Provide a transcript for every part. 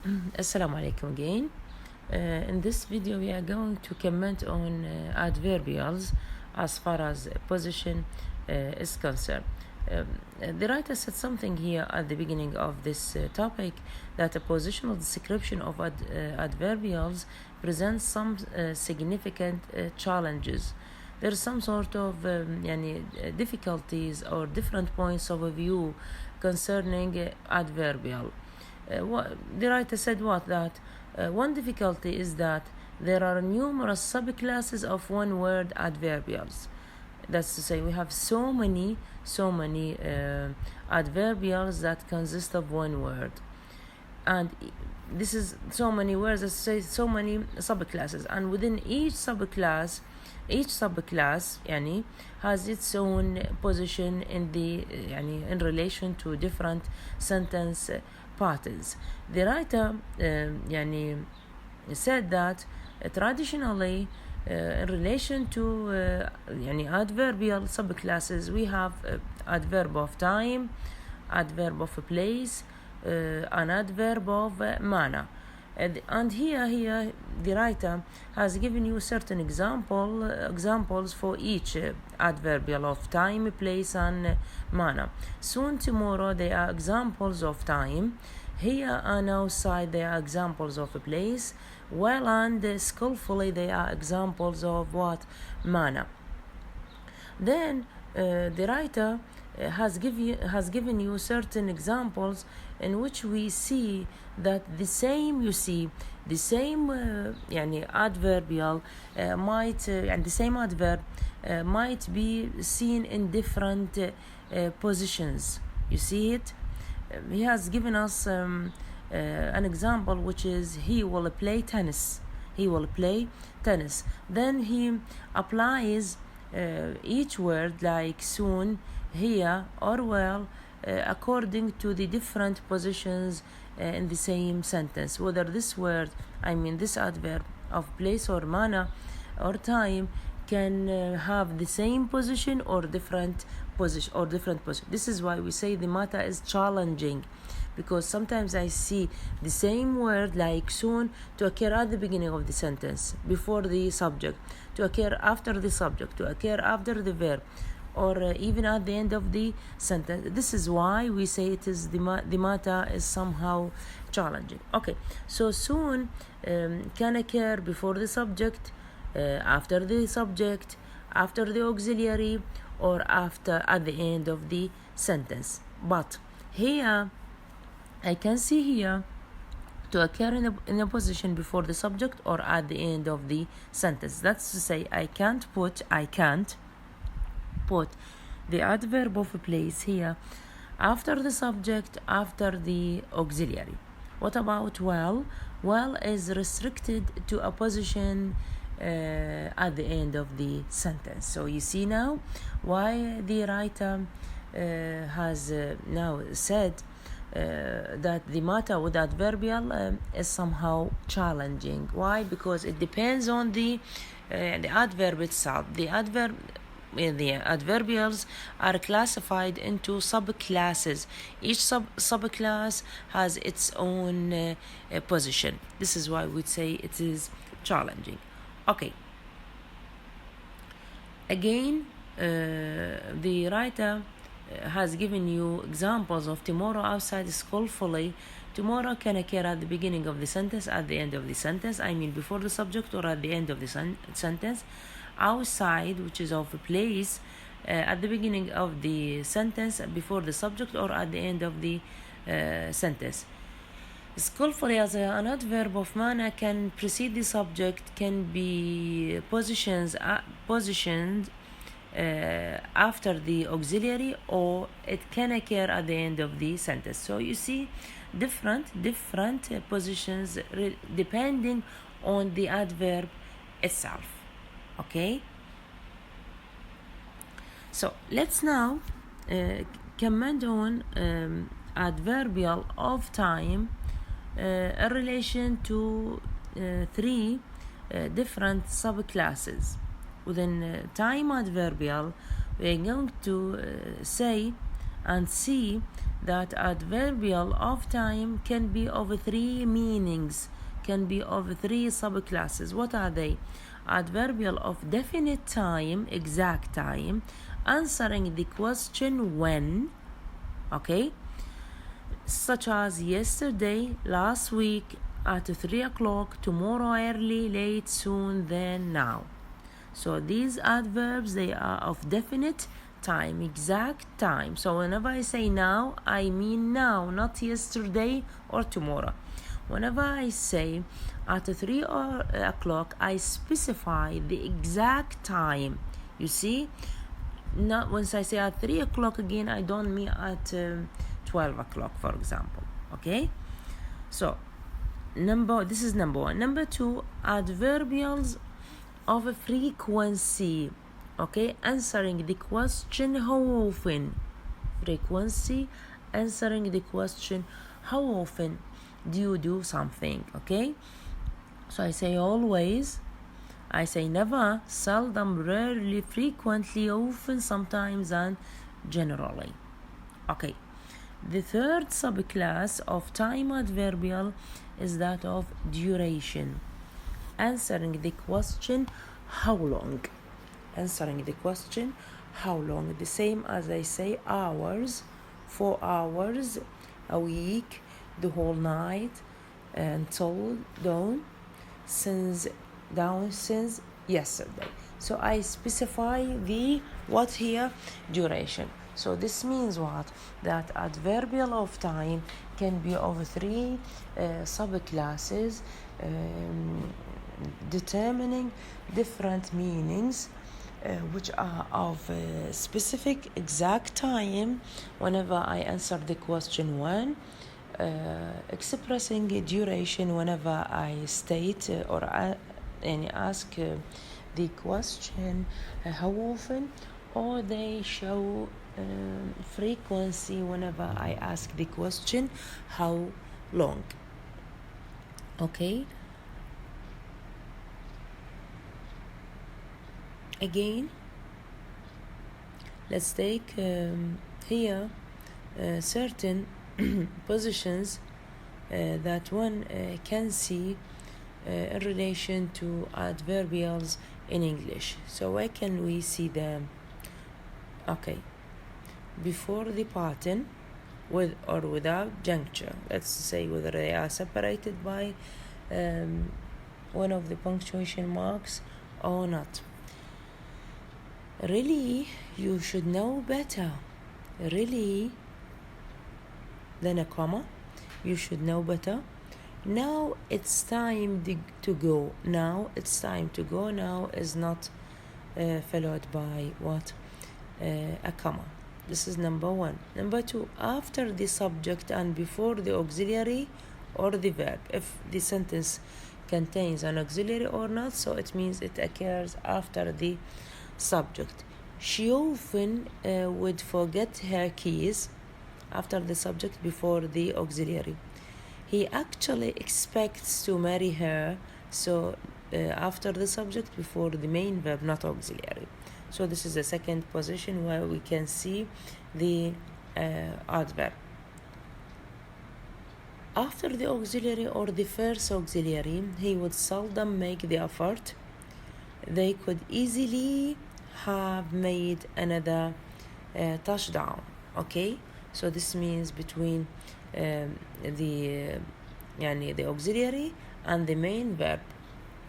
Assalamu alaikum again. In this video we are going to comment on adverbials as far as position is concerned. The writer said something here at the beginning of this topic, that a positional description of adverbials presents some significant challenges. There's some sort of difficulties or different points of view concerning adverbial. The writer said that one difficulty is that there are numerous subclasses of one word adverbials. That's to say, we have so many adverbials that consist of one word, and this is so many words, let's say so many subclasses, and within each subclass has its own position in the in relation to different sentence patterns. The writer said that traditionally in relation to adverbial subclasses, we have adverb of time, adverb of place, an adverb of manner. And here the writer has given you certain examples for each adverbial of time, place, and manner. Soon tomorrow they are examples of time. Here and outside they are examples of a place. Well and skillfully they are examples of what? Manner. Then the writer has given you certain examples in which we see that the same adverbial the same adverb might be seen in different positions. You see it? He has given us an example, which is he will play tennis. Then he applies each word like soon, here, or well, according to the different positions in the same sentence, whether this word, this adverb of place or manner or time, can have the same position or different position. This is why we say the matter is challenging, because sometimes I see the same word like soon to occur at the beginning of the sentence, before the subject, to occur after the subject, to occur after the verb, or even at the end of the sentence. This is why we say it is the matter is somehow challenging. Okay, so soon can occur before the subject, after the subject, after the auxiliary, or after at the end of the sentence. But here I can see here to occur in a position before the subject or at the end of the sentence. That's to say, I can't put the adverb of place here after the subject, after the auxiliary. What about well? Well is restricted to a position at the end of the sentence. So you see now why the writer has now said that the matter with adverbial is somehow challenging. Why? Because it depends on the adverb itself. The adverbials are classified into subclasses. Each subclass has its own position. This is why we'd say it is challenging. Okay. Again, the writer has given you examples of tomorrow outside skillfully. Tomorrow can occur at the beginning of the sentence, at the end of the sentence, before the subject or at the end of the sentence. Outside, which is of a place, at the beginning of the sentence, before the subject, or at the end of the sentence. Skillfully, as an adverb of manner, can precede the subject, can be positioned after the auxiliary, or it can occur at the end of the sentence. So you see different positions depending on the adverb itself. Okay, so let's now comment on adverbial of time in relation to three different subclasses. Within time adverbial, we are going to say and see that adverbial of time can be of three meanings, can be of three subclasses. What are they? Adverbial of definite time, exact time, answering the question when, okay, such as yesterday, last week, at 3 o'clock, tomorrow, early, late, soon, then, now. So these adverbs, they are of definite time, exact time. So whenever I say now, I mean now, not yesterday or tomorrow. Whenever I say at 3 o'clock, I specify the exact time. You see? Not once I say at 3 o'clock again, I don't mean at 12 o'clock, for example. Okay? So, this is number one. Number two, adverbials of frequency. Okay? Answering the question how often. Frequency, answering the question how often do you do something. Okay? So I say always, I say never, seldom, rarely, frequently, often, sometimes, and generally. Okay. The third subclass of time adverbial is that of duration. Answering the question how long. Answering the question how long. The same as I say hours, 4 hours, a week, the whole night, until dawn, since yesterday. So I specify the what here? Duration. So this means what? That adverbial of time can be of three subclasses, determining different meanings, which are of specific exact time whenever I answer the question when, expressing duration whenever I state or ask the question how often, or they show frequency whenever I ask the question how long. Okay? Again, let's take here certain positions that one can see in relation to adverbials in English. So where can we see them? Okay, before the pattern, with or without juncture. Let's say whether they are separated by one of the punctuation marks or not. Really, you should know better. Really, than a comma. You should know better. Now it's time to go. Now it's time to go. Now is not followed by what? A comma. This is number one. Number two, after the subject and before the auxiliary or the verb. If the sentence contains an auxiliary or not, so it means it occurs after the subject. She often would forget her keys. After the subject, before the auxiliary. He actually expects to marry her, so after the subject, before the main verb, not auxiliary. So this is the second position where we can see the adverb. After the auxiliary or the first auxiliary, he would seldom make the effort. They could easily have made another touchdown. Okay? So this means between the auxiliary and the main verb.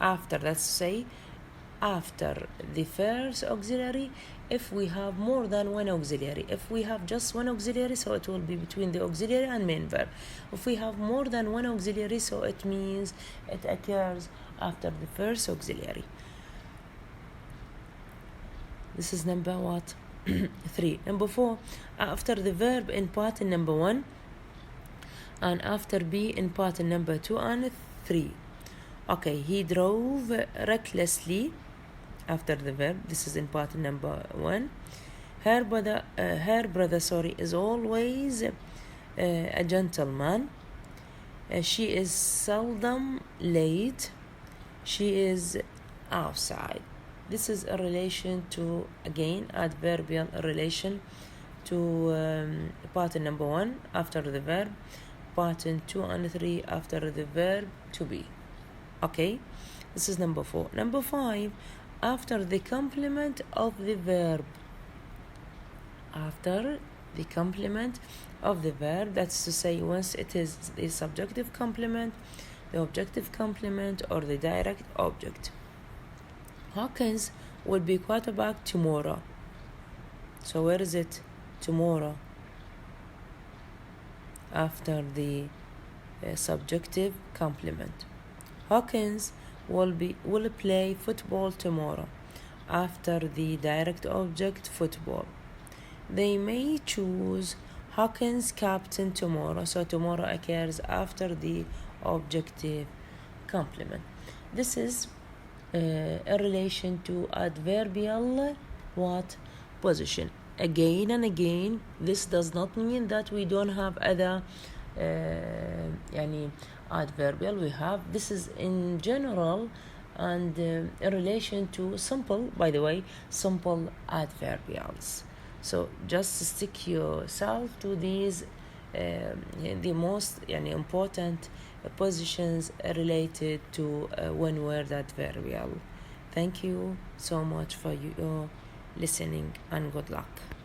After, let's say, after the first auxiliary, if we have more than one auxiliary. If we have just one auxiliary, so it will be between the auxiliary and main verb. If we have more than one auxiliary, so it means it occurs after the first auxiliary. This is number what? 3. Number 4, after the verb in pattern number 1 and after be in pattern number 2 and 3. Okay, he drove recklessly after the verb. This is in pattern number 1. Her brother is always a gentleman. She is seldom late. She is outside. This is a relation to, again, adverbial relation to pattern number 1 after the verb, pattern 2 and 3 after the verb to be. Okay, this is number 4. Number 5, after the complement of the verb. After the complement of the verb, that's to say once it is the subjunctive complement, the objective complement, or the direct object. Hawkins will be quarterback tomorrow. So where is it? Tomorrow. After the subjunctive complement. Hawkins will play football tomorrow. After the direct object, football. They may choose Hawkins captain tomorrow. So tomorrow occurs after the objective complement. This is in relation to adverbial position. Again and again, this does not mean that we don't have other adverbial. We have, this is in general and in relation to simple, by the way, simple adverbials. So just stick yourself to these the most important positions related to one word adverbial. Thank you so much for your listening and good luck.